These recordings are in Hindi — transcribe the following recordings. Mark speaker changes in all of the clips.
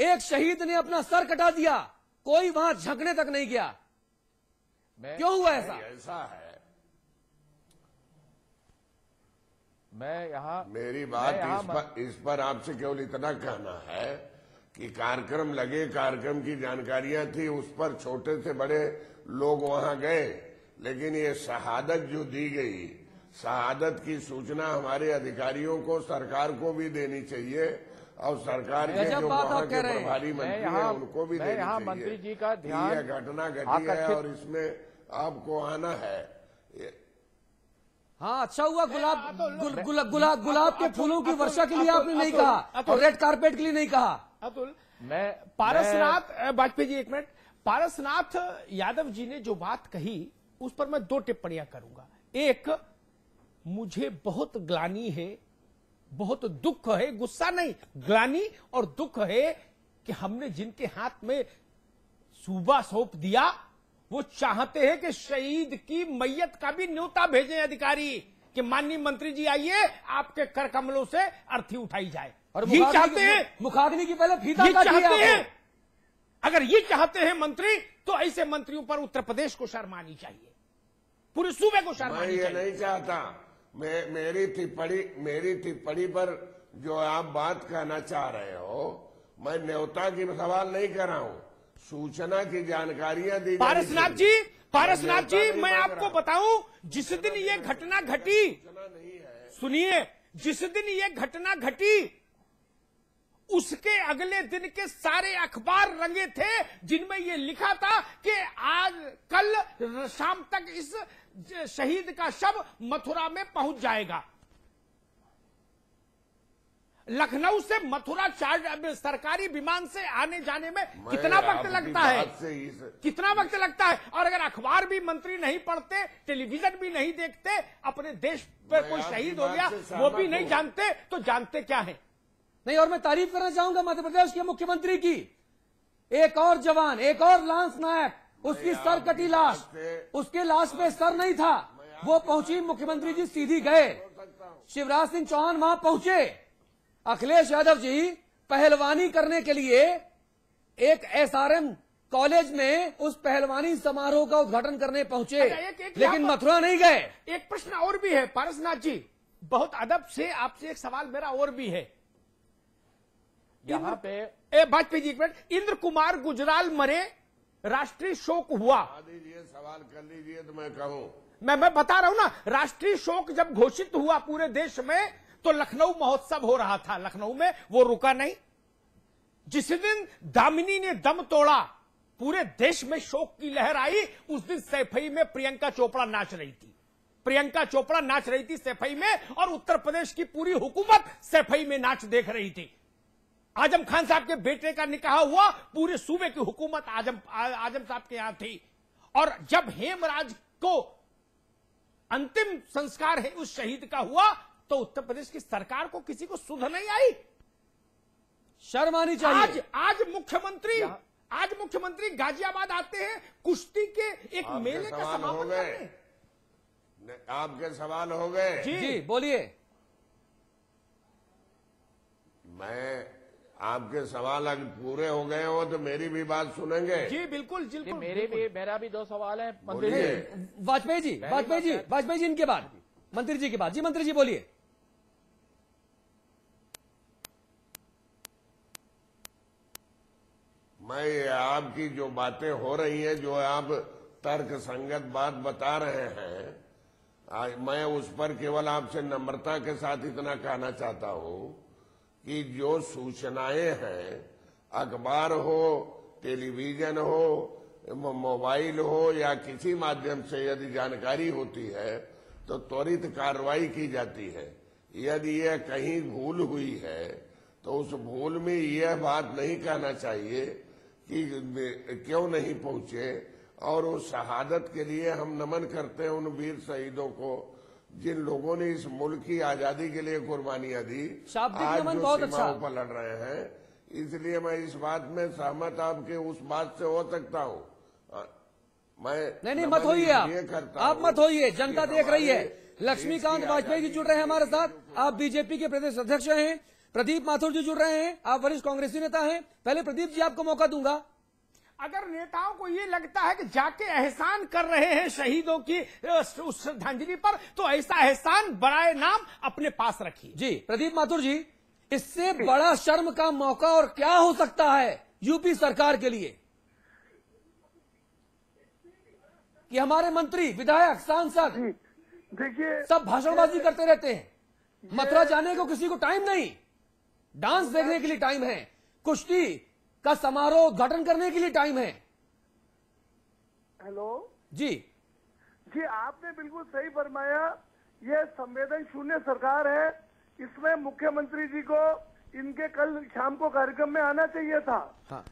Speaker 1: एक शहीद ने अपना सर कटा दिया, कोई वहां झंकने तक नहीं गया। क्यों हुआ ऐसा?
Speaker 2: ऐसा है,
Speaker 3: मैं यहाँ
Speaker 2: मेरी बात इस पर आपसे केवल इतना कहना है कि कार्यक्रम लगे, कार्यक्रम की जानकारियां थी, उस पर छोटे से बड़े लोग वहां गए, लेकिन ये शहादत जो दी गई, शहादत की सूचना हमारे अधिकारियों को, सरकार को भी देनी चाहिए और सरकार के जो वहां के प्रभारी मंत्री हैं उनको भी देनी चाहिए।
Speaker 3: मंत्री जी का ध्यान,
Speaker 2: ये घटना घटी है और इसमें आपको आना है।
Speaker 1: हाँ, अच्छा हुआ गुलाब के फूलों की वर्षा के लिए आपने नहीं कहा और रेड कारपेट के लिए नहीं कहा।
Speaker 4: अतुल, मैं पारसनाथ वाजपेयी जी, एक मिनट, पारसनाथ यादव जी ने जो बात कही उस पर मैं 2 टिप्पणियां करूंगा। एक, मुझे बहुत ग्लानि है, बहुत दुख है, गुस्सा नहीं, ग्लानि और दुख है कि हमने जिनके हाथ में सूबा सौंप दिया वो चाहते हैं कि शहीद की मैयत का भी न्योता भेजें अधिकारी कि माननीय मंत्री जी आइए, आपके कर कमलों से अर्थी उठाई जाए।
Speaker 1: और
Speaker 4: ये चाहते हैं,
Speaker 1: मुखाग्नि की पहले फीता
Speaker 4: ये चाहते हैं। अगर ये चाहते हैं मंत्री, तो ऐसे मंत्रियों पर उत्तर प्रदेश को शर्म आनी चाहिए, पूरे सूबे को शर्म आनी चाहिए।
Speaker 2: मैं ये नहीं चाहता, मेरी टिप्पणी पर जो आप बात कहना चाह रहे हो, मैं न्योता की सवाल नहीं कर रहा हूं, सूचना की जानकारियां दी।
Speaker 4: पारसनाथ जी, मैं आपको बताऊं, जिस दिन ये घटना घटी, सुनिए, जिस दिन ये घटना घटी उसके अगले दिन के सारे अखबार रंगे थे जिनमें ये लिखा था कि आज कल शाम तक इस शहीद का शव मथुरा में पहुंच जाएगा। लखनऊ से मथुरा सरकारी विमान से आने जाने में कितना वक्त लगता है, कितना वक्त लगता है? और अगर अखबार भी मंत्री नहीं पढ़ते, टेलीविजन भी नहीं देखते, अपने देश पर कोई शहीद हो गया वो भी नहीं जानते, तो जानते क्या है?
Speaker 1: नहीं, और मैं तारीफ करना चाहूंगा मध्य प्रदेश के मुख्यमंत्री की, एक और जवान, एक और लांस नायक, उसकी सर कटी लाश, उसके लाश पे सर नहीं था, वो पहुंची, मुख्यमंत्री जी सीधी गए, शिवराज सिंह चौहान वहां पहुंचे, अखिलेश यादव जी पहलवानी करने के लिए एक SRM कॉलेज में उस पहलवानी समारोह का उद्घाटन करने पहुंचे, लेकिन मथुरा नहीं गए।
Speaker 4: एक प्रश्न और भी है पारसनाथ जी, बहुत अदब से आपसे एक सवाल मेरा और भी है
Speaker 3: यहाँ पे।
Speaker 4: वाजपेयी जी, एक मिनट, इंद्र कुमार गुजराल मरे, राष्ट्रीय शोक हुआ,
Speaker 2: सवाल कर लीजिए तो मैं कहूं।
Speaker 4: मैं बता रहा हूं ना, राष्ट्रीय शोक जब घोषित हुआ पूरे देश में तो लखनऊ महोत्सव हो रहा था, लखनऊ में वो रुका नहीं। जिस दिन दामिनी ने दम तोड़ा, पूरे देश में शोक की लहर आई, उस दिन सैफई में प्रियंका चोपड़ा नाच रही थी, प्रियंका चोपड़ा नाच रही थी सैफई में, और उत्तर प्रदेश की पूरी हुकूमत सैफई में नाच देख रही थी। आजम खान साहब के बेटे का निकाह हुआ, पूरे सूबे की हुकूमत आजम साहब के यहां थी। और जब हेमराज को अंतिम संस्कार है उस शहीद का हुआ, तो उत्तर प्रदेश की सरकार को किसी को सुध नहीं आई,
Speaker 1: शर्म आनी चाहिए।
Speaker 4: आज मुख्यमंत्री गाजियाबाद आते हैं, कुश्ती के एक मेले का समापन करने।
Speaker 2: आपके सवाल हो गए?
Speaker 1: जी बोलिए।
Speaker 2: मैं आपके सवाल अगर पूरे हो गए हो तो मेरी भी बात सुनेंगे?
Speaker 4: जी बिल्कुल,
Speaker 3: मेरा भी 2 सवाल है मंत्री जी।
Speaker 1: वाजपेयी जी इनके बाद, मंत्री जी के बाद। जी मंत्री जी बोलिए।
Speaker 2: मैं आपकी जो बातें हो रही हैं, जो आप तर्क संगत बात बता रहे हैं, मैं उस पर केवल आपसे नम्रता के साथ इतना कहना चाहता हूं कि जो सूचनाएं हैं, अखबार हो, टेलीविजन हो, मोबाइल हो या किसी माध्यम से यदि जानकारी होती है तो त्वरित कार्रवाई की जाती है। यदि यह कहीं भूल हुई है तो उस भूल में यह बात नहीं कहना चाहिए कि क्यों नहीं पहुंचे, और उस शहादत के लिए हम नमन करते हैं उन वीर शहीदों को जिन लोगों ने इस मुल्क की आजादी के लिए कुर्बानियां दी, आज जो सीमाओं पर लड़ रहे हैं। इसलिए मैं इस बात में सहमत आपके उस बात से हो सकता हूं। मैं
Speaker 1: नहीं मत होइए, आप मत होइए, जनता देख रही है। लक्ष्मीकांत वाजपेयी जी जुड़ रहे हैं हमारे साथ। आप बीजेपी के प्रदेश अध्यक्ष हैं, प्रदीप माथुर जी जुड़ रहे हैं, आप वरिष्ठ कांग्रेसी नेता हैं। पहले प्रदीप जी आपको मौका दूंगा।
Speaker 4: अगर नेताओं को ये लगता है कि जाके एहसान कर रहे हैं शहीदों की उस श्रद्धांजलि पर, तो ऐसा एहसान बराए नाम अपने पास रखिए।
Speaker 1: जी प्रदीप माथुर जी, इससे बड़ा शर्म का मौका और क्या हो सकता है यूपी सरकार के लिए कि हमारे मंत्री, विधायक, सांसद
Speaker 5: देखिए
Speaker 1: सब भाषणबाजी करते रहते हैं। मथुरा जाने को किसी को टाइम नहीं, डांस देखने के लिए टाइम है, कुश्ती का समारोह उद्घाटन करने के लिए टाइम है।
Speaker 5: हेलो
Speaker 1: जी
Speaker 5: जी, आपने बिल्कुल सही फरमाया। यह संवेदन शून्य सरकार है। इसमें मुख्यमंत्री जी को इनके कल शाम को कार्यक्रम में आना चाहिए था।
Speaker 1: हाँ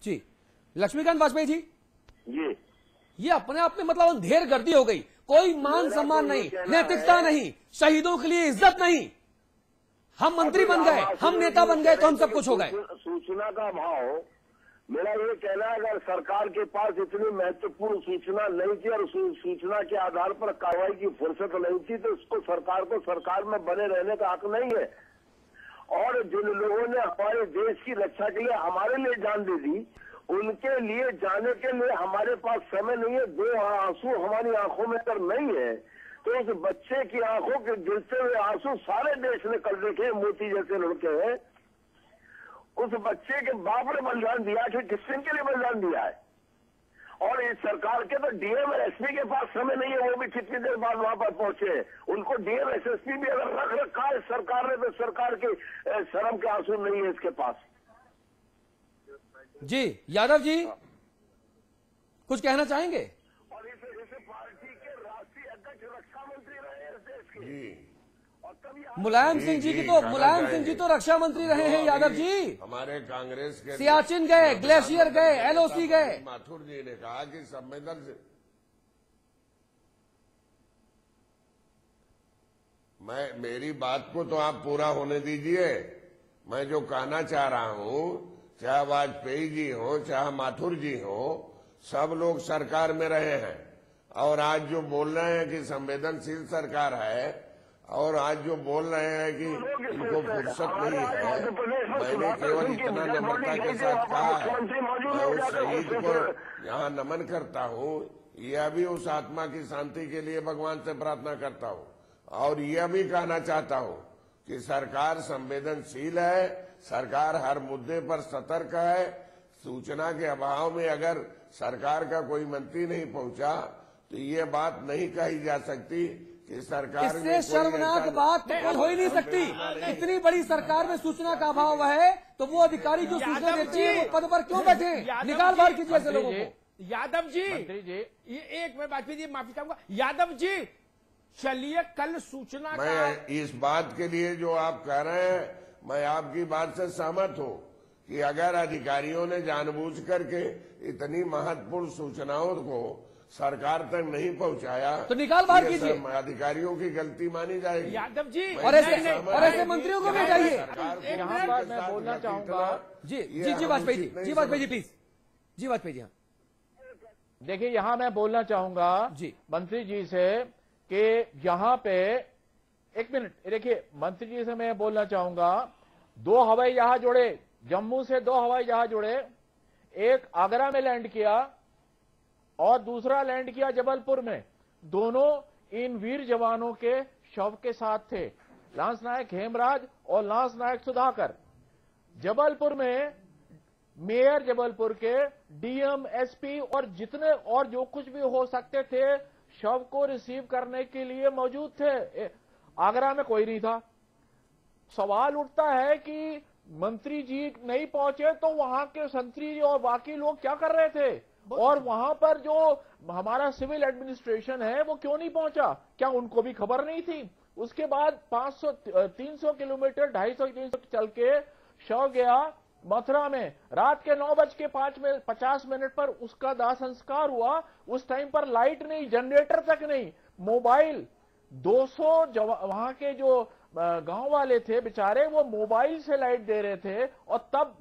Speaker 1: जी, लक्ष्मीकांत वाजपेयी जी,
Speaker 6: जी
Speaker 1: ये अपने आप में मतलब अंधेर गर्दी हो गई। कोई मान सम्मान नहीं, नैतिकता नहीं, शहीदों के लिए इज्जत नहीं। हम मंत्री बन गए, हम नेता बन गए तो हम सब कुछ हो गए।
Speaker 6: सूचना का अभाव, मेरा ये कहना है अगर सरकार के पास इतनी महत्वपूर्ण सूचना नहीं थी और सूचना के आधार पर कार्रवाई की फुर्सत नहीं थी, तो इसको सरकार को सरकार में बने रहने का हक नहीं है। और जिन लोगों ने हमारे देश की रक्षा के लिए हमारे लिए जान दे दी, उनके लिए जाने के लिए हमारे पास समय नहीं है। दो आंसू हमारी आंखों में अगर नहीं है तो उस बच्चे की आंखों के गिरते हुए आंसू सारे देश ने कल देखे। मोती जैसे लड़के हैं, उस बच्चे के बाप ने बलिदान दिया कि किस दिन के लिए बलिदान दिया है। और इस सरकार के तो डीएम और एसपी के पास समय नहीं है, वो भी कितनी देर बाद वहां पर पहुंचे। उनको डीएम एसएसपी भी अगर रख रखा है सरकार ने, तो सरकार के शर्म के आंसू नहीं है इसके पास।
Speaker 1: जी यादव जी, कुछ कहना चाहेंगे?
Speaker 6: और इस पार्टी के राष्ट्रीय अध्यक्ष रक्षा मंत्री रहे इस देश के।
Speaker 2: जी
Speaker 6: और तब ये
Speaker 1: मुलायम सिंह जी की तो
Speaker 2: कहना
Speaker 1: मुलायम सिंह जी
Speaker 2: चाहेंगे।
Speaker 1: तो रक्षा मंत्री रहे हैं यादव जी।
Speaker 2: हमारे कांग्रेस के
Speaker 1: सियाचिन गए, ग्लेशियर गए, एलओसी गए।
Speaker 2: माथुर जी ने कहा कि संवेदनशील, मेरी बात को तो आप पूरा होने दीजिए। मैं जो कहना चाह रहा हूं, चाहे वाजपेयी जी हो, चाहे माथुर जी हो, सब लोग सरकार में रहे हैं। और आज जो बोल रहे हैं कि संवेदनशील सरकार है, और आज जो बोल रहे हैं कि इनको फुर्सत नहीं है, मैंने केवल इतना नम्रता के साथ कहा है, मैं उस शहीद को यहाँ नमन करता हूँ। यह भी उस आत्मा की शांति के लिए भगवान से प्रार्थना करता हूँ। और यह भी कहना चाहता हूँ कि सरकार संवेदनशील है, सरकार हर मुद्दे पर सतर्क है। सूचना के अभाव में अगर सरकार का कोई मंत्री नहीं पहुंचा तो ये बात नहीं कही जा सकती कि सरकार
Speaker 1: इससे शर्मनाक बात तो हो ही नहीं सकती। इतनी बड़ी सरकार में सूचना का अभाव है तो वो अधिकारी जो सूचना देते हैं वो पद पर क्यों बैठे? निकाल बाहर कीजिए ऐसे लोगों को।
Speaker 4: यादव जी,
Speaker 3: मंत्री जी,
Speaker 4: ये एक मैं वाजपेयी जी माफी चाहूंगा। यादव जी, चलिए कल सूचना का,
Speaker 2: मैं इस बात के लिए जो आप कह रहे हैं, मैं आपकी बात से सहमत हूं कि अगर अधिकारियों ने जानबूझ करके इतनी महत्वपूर्ण सूचनाओं को सरकार तक नहीं पहुंचाया
Speaker 1: तो निकाल बाहर
Speaker 2: ये
Speaker 1: कीजिए।
Speaker 2: सब अधिकारियों की गलती मानी जाएगी।
Speaker 4: यादव जी,
Speaker 1: और ऐसे मंत्रियों को भी जाइए।
Speaker 3: यहाँ पर मैं बोलना चाहूंगा।
Speaker 1: जी जी जी वाजपेयी जी, जी वाजपेयी जी प्लीज, जी वाजपेयी जी। हाँ
Speaker 3: देखिए, यहाँ मैं बोलना चाहूंगा
Speaker 1: जी
Speaker 3: मंत्री जी से कि यहाँ पे एक मिनट देखिए, मंत्री जी से मैं बोलना चाहूंगा, 2 हवाई जहाज जुड़े, जम्मू से 2 हवाई जहाज जुड़े, एक आगरा में लैंड किया और दूसरा लैंड किया जबलपुर में। दोनों इन वीर जवानों के शव के साथ थे, लांस नायक हेमराज और लांस नायक सुधाकर। जबलपुर में मेयर जबलपुर के, डीएम, एसपी और जितने और जो कुछ भी हो सकते थे शव को रिसीव करने के लिए मौजूद थे। आगरा में कोई नहीं था। सवाल उठता है कि मंत्री जी नहीं पहुंचे तो वहां के संतरी और बाकी लोग क्या कर रहे थे, और वहां पर जो हमारा सिविल एडमिनिस्ट्रेशन है वो क्यों नहीं पहुंचा? क्या उनको भी खबर नहीं थी? उसके बाद 300 किलोमीटर 250 चल के शव गया मथुरा में। रात के 9:50 पर उसका दाह संस्कार हुआ। उस टाइम पर लाइट नहीं, जनरेटर तक नहीं, मोबाइल 200 वहां के जो गांव वाले थे बेचारे, वो मोबाइल से लाइट दे रहे थे। और तब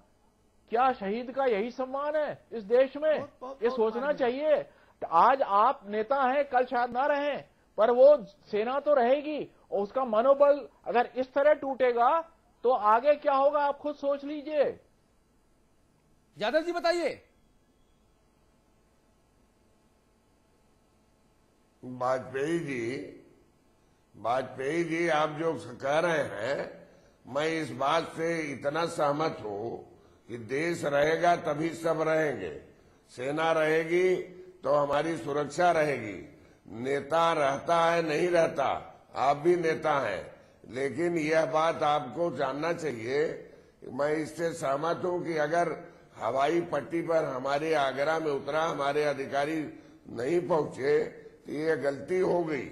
Speaker 3: क्या शहीद का यही सम्मान है इस देश में? ये सोचना चाहिए। आज आप नेता हैं, कल शायद ना रहें, पर वो सेना तो रहेगी और उसका मनोबल अगर इस तरह टूटेगा तो आगे क्या होगा आप खुद सोच लीजिए।
Speaker 1: यादव जी बताइए।
Speaker 2: वाजपेयी जी आप जो कह रहे हैं, मैं इस बात से इतना सहमत हूं कि देश रहेगा तभी सब रहेंगे। सेना रहेगी तो हमारी सुरक्षा रहेगी। नेता रहता है नहीं रहता, आप भी नेता हैं, लेकिन यह बात आपको जानना चाहिए, मैं इससे सहमत हूं कि अगर हवाई पट्टी पर हमारे आगरा में उतरा हमारे अधिकारी नहीं पहुंचे तो ये गलती हो गई,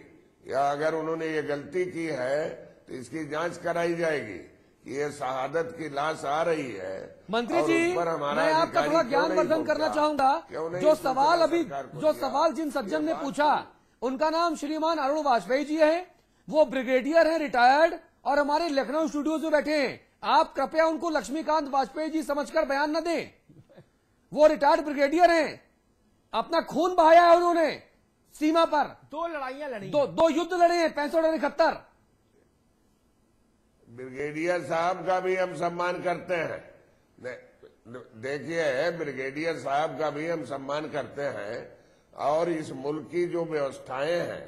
Speaker 2: या अगर उन्होंने ये गलती की है तो इसकी जांच कराई जाएगी। ये शहादत की लाश आ रही है।
Speaker 1: मंत्री जी, मैं आपका थोड़ा ज्ञानवर्धन करना चाहूंगा। जो सवाल जिन सज्जन ने पूछा, उनका नाम श्रीमान अरुण वाजपेयी जी है। वो ब्रिगेडियर हैं, रिटायर्ड, और हमारे लखनऊ स्टूडियोज में बैठे हैं। आप कृपया उनको लक्ष्मीकांत वाजपेयी जी समझकर बयान न दें। वो रिटायर्ड ब्रिगेडियर हैं, अपना खून बहाया है उन्होंने सीमा पर।
Speaker 4: 2 लड़ाइयां लड़ी,
Speaker 1: दो युद्ध लड़े हैं, 65 और 71।
Speaker 2: ब्रिगेडियर साहब का भी हम सम्मान करते हैं। देखिए, ब्रिगेडियर साहब का भी हम सम्मान करते हैं, और इस मुल्क की जो व्यवस्थाएं हैं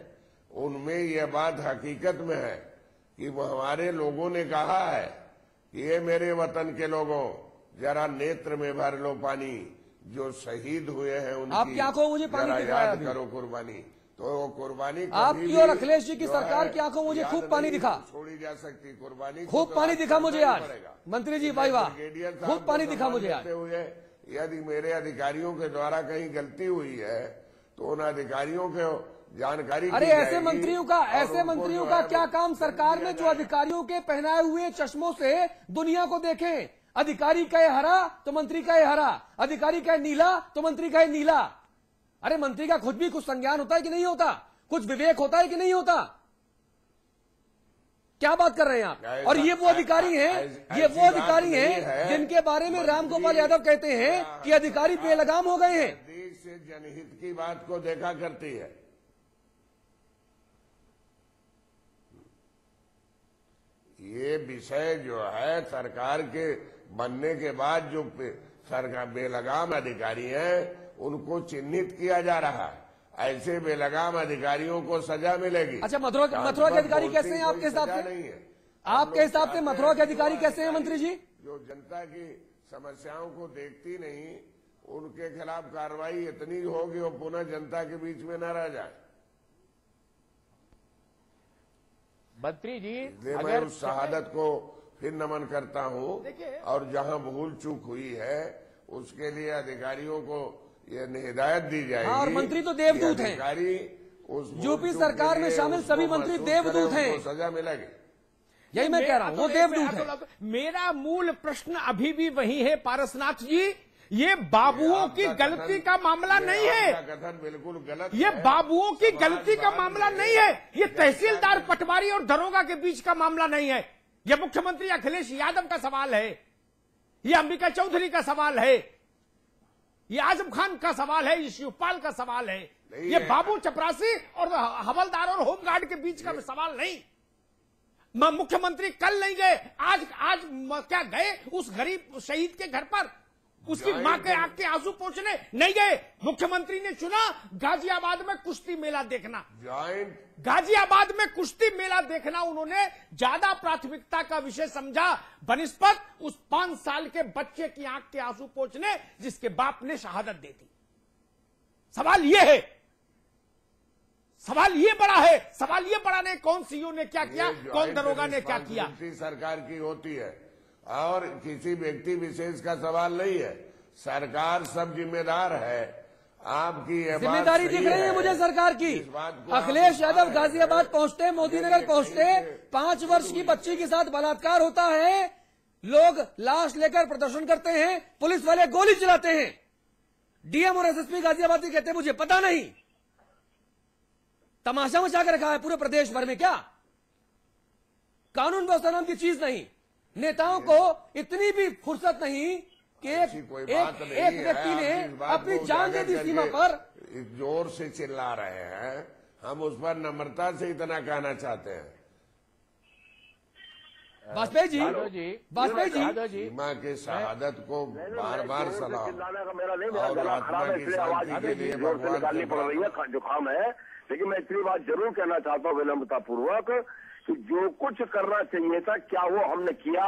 Speaker 2: उनमें यह बात हकीकत में है कि वो हमारे लोगों ने कहा है कि ये मेरे वतन के लोगों, जरा नेत्र में भर लो पानी, जो शहीद हुए हैं उनकी
Speaker 1: आपकी आंखों में मुझे पानी
Speaker 2: जरा
Speaker 1: दिख रहा है
Speaker 2: याद
Speaker 1: अभी।
Speaker 2: करो कुर्बानी। तो वो कुर्बानी
Speaker 1: आपकी और अखिलेश जी की सरकार की आंखों में मुझे खूब पानी दिखा,
Speaker 2: छोड़ी जा सकती कुर्बानी,
Speaker 1: खूब पानी दिखा मुझे आज। मंत्री जी भाई वाह, खूब पानी दिखा मुझे आज।
Speaker 2: यदि मेरे अधिकारियों के द्वारा कहीं गलती हुई है तो उन अधिकारियों को जानकारी।
Speaker 1: अरे ऐसे मंत्रियों का क्या काम सरकार में, जो अधिकारियों के पहनाए हुए चश्मों से दुनिया को देखें। अधिकारी कहे हरा तो मंत्री कहे हरा, अधिकारी कहे नीला तो मंत्री कहे नीला। अरे मंत्री का खुद भी कुछ संज्ञान होता है कि नहीं होता, कुछ विवेक होता है कि नहीं होता? क्या बात कर रहे हैं आप? और ये वो अधिकारी हैं, जिनके बारे में रामगोपाल यादव कहते हैं कि अधिकारी बेलगाम हो गए हैं।
Speaker 2: देश से जनहित की बात को देखा करती है। ये विषय जो है सरकार के बनने के बाद जो सरकार बेलगाम अधिकारी हैं उनको चिन्हित किया जा रहा है। ऐसे बेलगाम अधिकारियों को सजा मिलेगी।
Speaker 1: अच्छा, मथुरा के अधिकारी कैसे हैं आपके हिसाब से?
Speaker 2: नहीं है
Speaker 1: आपके हिसाब से मथुरा के अधिकारी कैसे हैं मंत्री जी?
Speaker 2: जो जनता की समस्याओं को देखती नहीं, उनके खिलाफ कार्रवाई इतनी होगी वो पुनः जनता के बीच में न रह जाए।
Speaker 3: मंत्री जी,
Speaker 2: मैं उस शहादत को फिर नमन करता हूं, और जहां भूल चूक हुई है उसके लिए अधिकारियों को ये हिदायत दी जाएगी।
Speaker 1: और मंत्री तो देवदूत हैं।
Speaker 2: अधिकारी उस
Speaker 1: यूपी सरकार में शामिल सभी मंत्री देवदूत हैं,
Speaker 2: सजा मिलेगी।
Speaker 1: यही मैं कह रहा हूं, वो देवदूत हैं।
Speaker 4: मेरा मूल प्रश्न अभी भी वही है पारसनाथ जी, ये बाबुओं की गलती का मामला नहीं है।
Speaker 2: कथन बिल्कुल गलत
Speaker 4: ये बाबुओं की गलती का मामला नहीं है। ये तहसीलदार, पटवारी और दरोगा के बीच का मामला नहीं है। ये मुख्यमंत्री अखिलेश यादव का सवाल है, ये अंबिका चौधरी का सवाल है, ये आजम खान का सवाल है, ये शिवपाल का सवाल है। ये बाबू चपरासी और हवलदार और होमगार्ड के बीच का सवाल नहीं। मुख्यमंत्री कल नहीं गए, आज क्या गए उस गरीब शहीद के घर पर, उसकी मां के आंख के आंसू पोंछने नहीं गए। मुख्यमंत्री ने चुना गाजियाबाद में कुश्ती मेला देखना। गाजियाबाद में कुश्ती मेला देखना उन्होंने ज्यादा प्राथमिकता का विषय समझा बनिस्पत उस 5 साल के बच्चे की आंख के आंसू पोंछने जिसके बाप ने शहादत दे दी। सवाल ये है, सवाल ये बड़ा है, सवाल ये बड़ा नहीं कौन सीओ ने क्या किया, कौन दरोगा ने क्या किया।
Speaker 2: सरकार की होती है और किसी व्यक्ति विशेष का सवाल नहीं है। सरकार सब जिम्मेदार है। आपकी
Speaker 1: जिम्मेदारी दिख रही है मुझे सरकार की। अखिलेश यादव गाजियाबाद पहुंचते, मोदी नगर पहुंचते, 5 वर्ष की बच्ची के साथ बलात्कार होता है, लोग लाश लेकर प्रदर्शन करते हैं, पुलिस वाले गोली चलाते हैं। डीएम और एसएसपी गाजियाबाद कहते हैं मुझे पता नहीं। तमाशा मचा कर रखा है पूरे प्रदेश भर में। क्या कानून व्यवस्था नाम की चीज नहीं। नेताओं को इतनी भी फुर्सत नहीं कि एक व्यक्ति ने अपनी जान दे दी सीमा पर।
Speaker 2: जोर से चिल्ला रहे हैं, हम उस पर नम्रता से इतना कहना चाहते हैं
Speaker 1: वाजपेयी जी,
Speaker 3: यादव जी,
Speaker 1: वाजपेयी जी,
Speaker 3: यादव जी,
Speaker 2: सीमा की शहादत को बार बार सलाम
Speaker 6: चिल्लाने का मेरा नहीं, मेरा
Speaker 2: और
Speaker 6: गला
Speaker 2: आत्मा
Speaker 6: खराब है,
Speaker 2: की
Speaker 6: इसलिए आवाज
Speaker 2: शांति के लिए
Speaker 6: जोर से
Speaker 2: भगवान
Speaker 6: निकालनी
Speaker 2: से
Speaker 6: पड़ रही है, जुकाम है। लेकिन मैं इतनी बात जरूर कहना चाहता हूँ विनम्रता पूर्वक कि जो कुछ करना चाहिए था क्या वो हमने किया।